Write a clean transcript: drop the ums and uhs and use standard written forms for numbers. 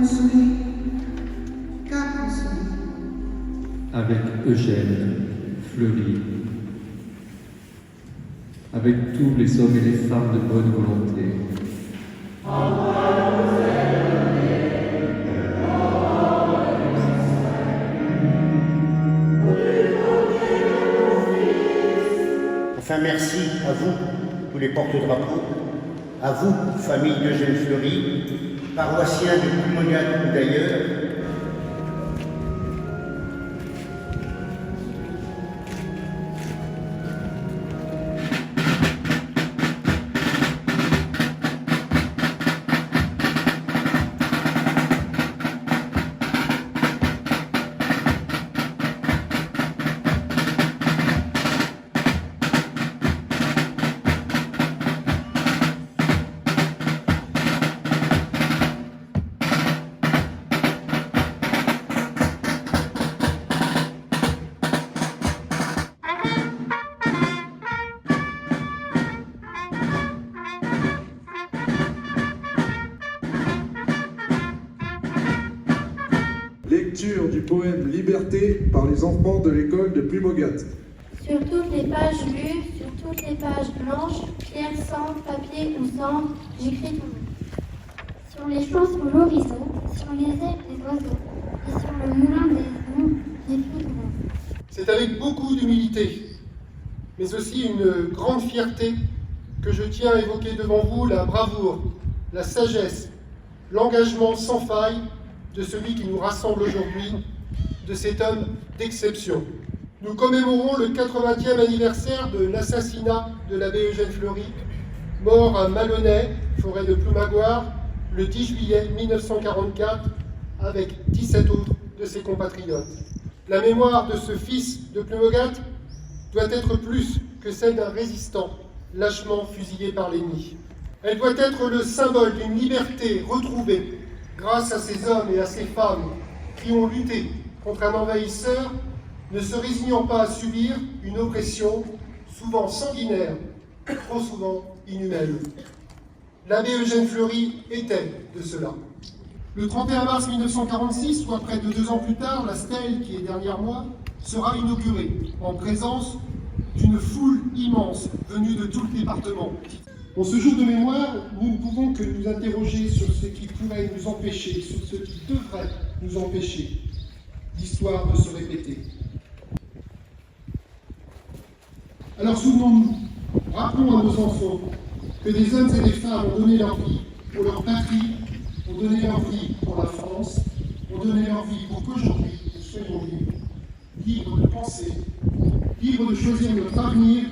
celui qu'a celui. Avec Eugène Fleury, avec tous les hommes et les femmes de bonne volonté. Enfin, merci à vous, tous les porte-drapeaux, à vous, famille d'Eugène Fleury, paroissiens de Ploumogat ou d'ailleurs. Lecture du poème Liberté par les enfants de l'école de Ploumogat. Sur toutes les pages lues, sur toutes les pages blanches, pierre, sang, papier ou cendre, j'écris ton nom. Sur les choses sous l'horizon, sur les ailes des oiseaux, et sur le moulin des loups, j'écris ton nom. C'est avec beaucoup d'humilité, mais aussi une grande fierté que je tiens à évoquer devant vous la bravoure, la sagesse, l'engagement sans faille de celui qui nous rassemble aujourd'hui, de cet homme d'exception. Nous commémorons le 80e anniversaire de l'assassinat de l'abbé Eugène Fleury, mort à Malonnais, forêt de Ploumagoire, le 10 juillet 1944, avec 17 autres de ses compatriotes. La mémoire de ce fils de Ploumogat doit être plus que celle d'un résistant lâchement fusillé par l'ennemi. Elle doit être le symbole d'une liberté retrouvée grâce à ces hommes et à ces femmes qui ont lutté contre un envahisseur, ne se résignant pas à subir une oppression souvent sanguinaire, trop souvent inhumaine. L'abbé Eugène Fleury était de cela. Le 31 mars 1946, soit près de 2 ans plus tard, la stèle, qui est derrière moi, sera inaugurée en présence d'une foule immense venue de tout le département. En ce jour de mémoire, nous ne pouvons que nous interroger sur ce qui pourrait nous empêcher, sur ce qui devrait nous empêcher l'histoire de se répéter. Alors souvenons-nous, rappelons à nos enfants que des hommes et des femmes ont donné leur vie pour leur patrie, ont donné leur vie pour la France, ont donné leur vie pour qu'aujourd'hui nous soyons libres, libres de penser, libres de choisir notre avenir